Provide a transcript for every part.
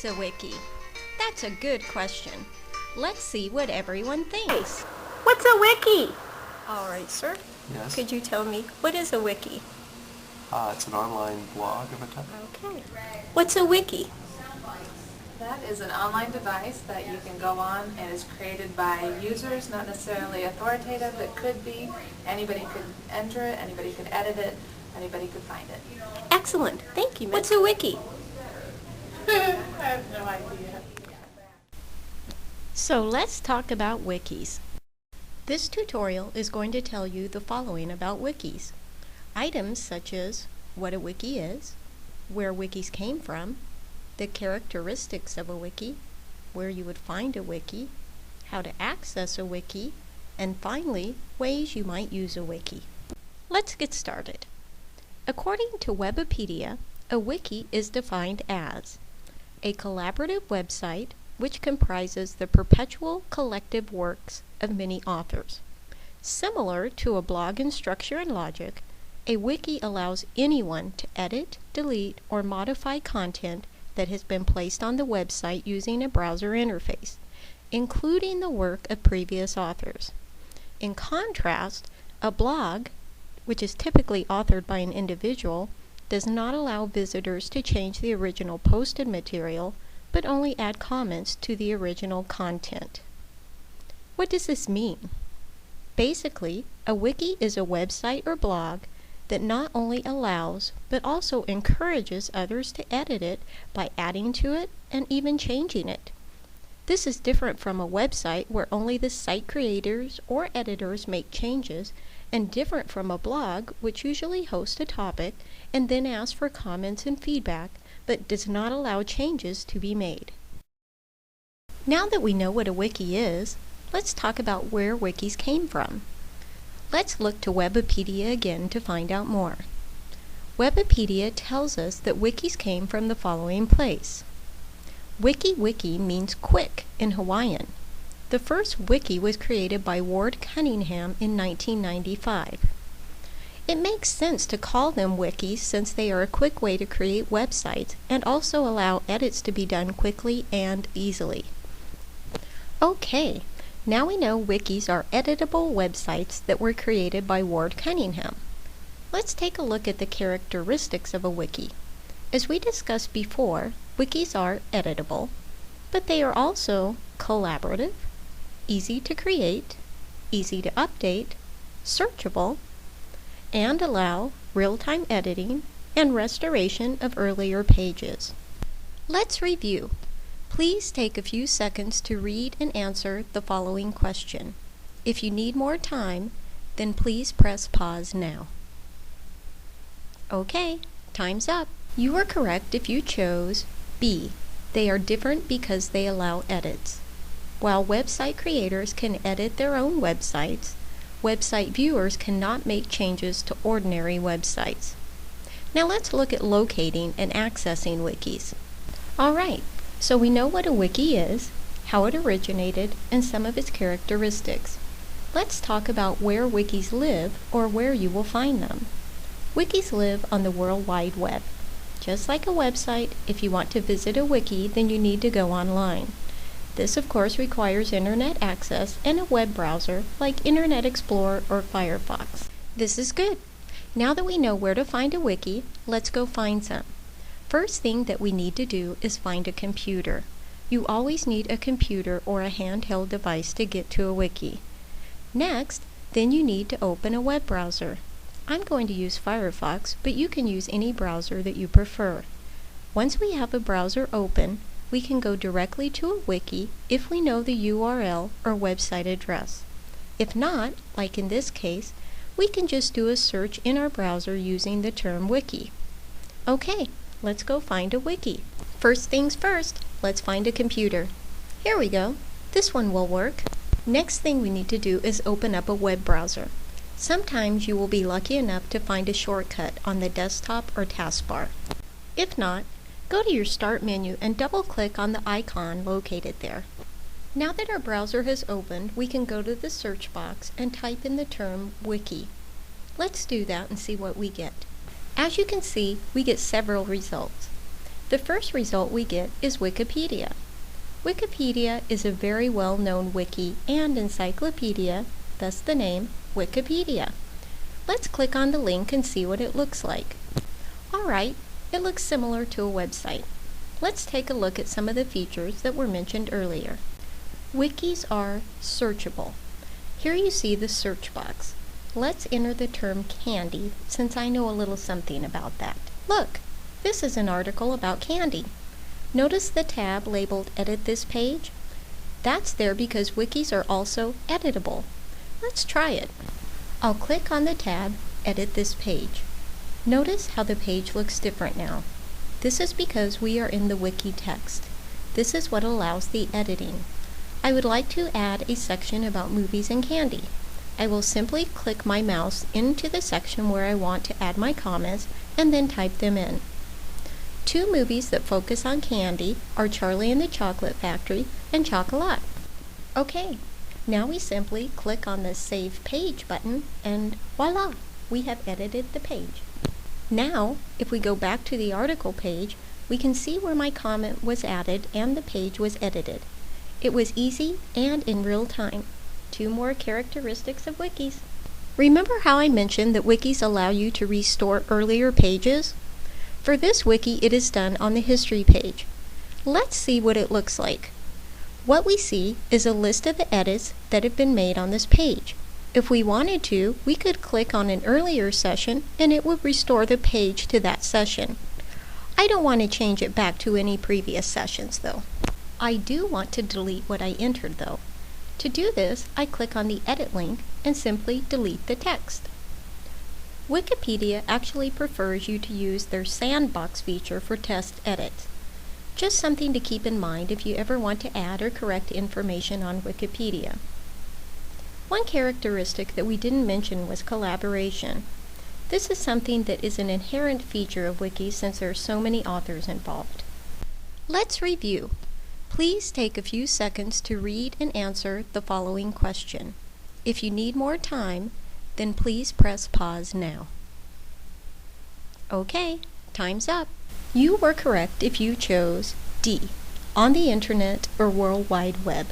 What's a wiki? That's a good question. Let's see what everyone thinks. What's a wiki? All right, sir. Yes. Could you tell me, what is a wiki? It's an online blog of a type. Okay. What's a wiki? That is an online device that you can go on and is created by users, not necessarily authoritative. It could be. Anybody could enter it, anybody could edit it, anybody could find it. Excellent. Thank you. What's a wiki? I have no idea. So let's talk about wikis. This tutorial is going to tell you the following about wikis. Items such as what a wiki is, where wikis came from, the characteristics of a wiki, where you would find a wiki, how to access a wiki, and finally, ways you might use a wiki. Let's get started. According to Wikipedia, a wiki is defined as a collaborative website which comprises the perpetual collective works of many authors. Similar to a blog in structure and logic, a wiki allows anyone to edit, delete, or modify content that has been placed on the website using a browser interface, including the work of previous authors. In contrast, a blog, which is typically authored by an individual, does not allow visitors to change the original posted material, but only add comments to the original content. What does this mean? Basically, a wiki is a website or blog that not only allows, but also encourages others to edit it by adding to it and even changing it. This is different from a website where only the site creators or editors make changes, and different from a blog which usually hosts a topic and then asks for comments and feedback, but does not allow changes to be made. Now that we know what a wiki is, let's talk about where wikis came from. Let's look to Wikipedia again to find out more. Wikipedia tells us that wikis came from the following place. Wiki means quick in Hawaiian. The first wiki was created by Ward Cunningham in 1995. It makes sense to call them wikis since they are a quick way to create websites and also allow edits to be done quickly and easily. Okay, now we know wikis are editable websites that were created by Ward Cunningham. Let's take a look at the characteristics of a wiki. As we discussed before, wikis are editable, but they are also collaborative, easy to create, easy to update, searchable, and allow real-time editing and restoration of earlier pages. Let's review. Please take a few seconds to read and answer the following question. If you need more time, then please press pause now. Okay, time's up. You were correct if you chose B. They are different because they allow edits. While website creators can edit their own websites, website viewers cannot make changes to ordinary websites. Now let's look at locating and accessing wikis. Alright, so we know what a wiki is, how it originated, and some of its characteristics. Let's talk about where wikis live or where you will find them. Wikis live on the World Wide Web. Just like a website, if you want to visit a wiki, then you need to go online. This, of course, requires internet access and a web browser like Internet Explorer or Firefox. This is good. Now that we know where to find a wiki, let's go find some. First thing that we need to do is find a computer. You always need a computer or a handheld device to get to a wiki. Next, then you need to open a web browser. I'm going to use Firefox, but you can use any browser that you prefer. Once we have a browser open, we can go directly to a wiki if we know the URL or website address. If not, like in this case, we can just do a search in our browser using the term wiki. Okay, let's go find a wiki. First things first, let's find a computer. Here we go. This one will work. Next thing we need to do is open up a web browser. Sometimes you will be lucky enough to find a shortcut on the desktop or taskbar. If not, go to your Start menu and double-click on the icon located there. Now that our browser has opened, we can go to the search box and type in the term wiki. Let's do that and see what we get. As you can see, we get several results. The first result we get is Wikipedia. Wikipedia is a very well-known wiki and encyclopedia, thus the name Wikipedia. Let's click on the link and see what it looks like. Alright, it looks similar to a website. Let's take a look at some of the features that were mentioned earlier. Wikis are searchable. Here you see the search box. Let's enter the term candy, since I know a little something about that. Look, this is an article about candy. Notice the tab labeled Edit This Page? That's there because wikis are also editable. Let's try it. I'll click on the tab Edit This Page. Notice how the page looks different now. This is because we are in the wiki text. This is what allows the editing. I would like to add a section about movies and candy. I will simply click my mouse into the section where I want to add my comments and then type them in. Two movies that focus on candy are Charlie and the Chocolate Factory and Chocolat. Okay, now we simply click on the Save Page button and voila, we have edited the page. Now, if we go back to the article page, we can see where my comment was added and the page was edited. It was easy and in real time. Two more characteristics of wikis. Remember how I mentioned that wikis allow you to restore earlier pages? For this wiki, it is done on the history page. Let's see what it looks like. What we see is a list of the edits that have been made on this page. If we wanted to, we could click on an earlier session and it would restore the page to that session. I don't want to change it back to any previous sessions though. I do want to delete what I entered though. To do this, I click on the edit link and simply delete the text. Wikipedia actually prefers you to use their sandbox feature for test edits. Just something to keep in mind if you ever want to add or correct information on Wikipedia. One characteristic that we didn't mention was collaboration. This is something that is an inherent feature of wikis since there are so many authors involved. Let's review. Please take a few seconds to read and answer the following question. If you need more time, then please press pause now. Okay, time's up. You were correct if you chose D, on the Internet or World Wide Web.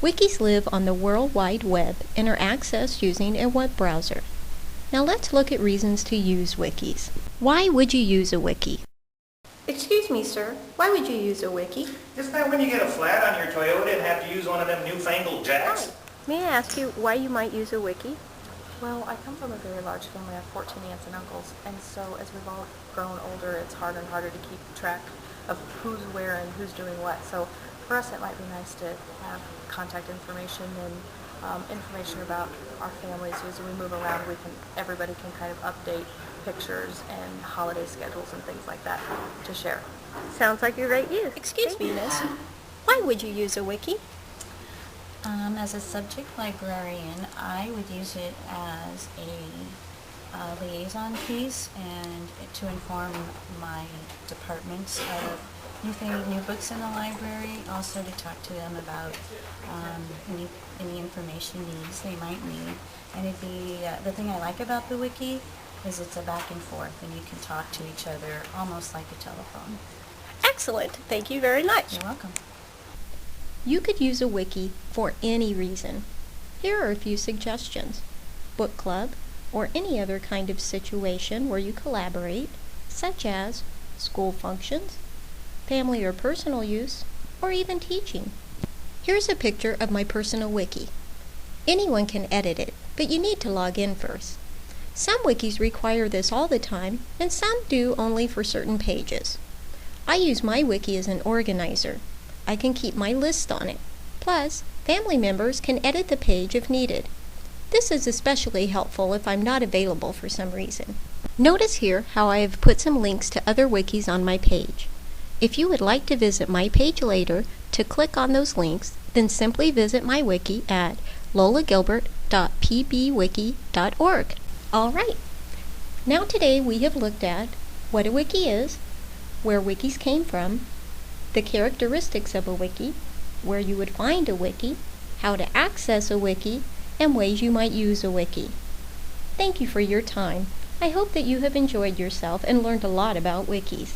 Wikis live on the World Wide Web and are accessed using a web browser. Now let's look at reasons to use wikis. Why would you use a wiki? Excuse me, sir. Why would you use a wiki? Isn't that when you get a flat on your Toyota and have to use one of them newfangled jacks? May I ask you why you might use a wiki? Well, I come from a very large family. I have 14 aunts and uncles, and so as we've all grown older, it's harder and harder to keep track of who's where and who's doing what. So for us, it might be nice to have contact information and information about our families. As we move around, everybody can kind of update pictures and holiday schedules and things like that to share. Sounds like a great use. Excuse me, miss. Why would you use a wiki? As a subject librarian, I would use it as a liaison piece and to inform my departments of new books in the library, also to talk to them about any information needs they might need. And it'd be the thing I like about the wiki is it's a back and forth, and you can talk to each other almost like a telephone. Excellent. Thank you very much. You're welcome. You could use a wiki for any reason. Here are a few suggestions. Book club, or any other kind of situation where you collaborate, such as school functions, family or personal use, or even teaching. Here's a picture of my personal wiki. Anyone can edit it, but you need to log in first. Some wikis require this all the time, and some do only for certain pages. I use my wiki as an organizer. I can keep my list on it. Plus, family members can edit the page if needed. This is especially helpful if I'm not available for some reason. Notice here how I have put some links to other wikis on my page. If you would like to visit my page later to click on those links, then simply visit my wiki at lolagilbert.pbwiki.org. Alright, now today we have looked at what a wiki is, where wikis came from, the characteristics of a wiki, where you would find a wiki, how to access a wiki, and ways you might use a wiki. Thank you for your time. I hope that you have enjoyed yourself and learned a lot about wikis.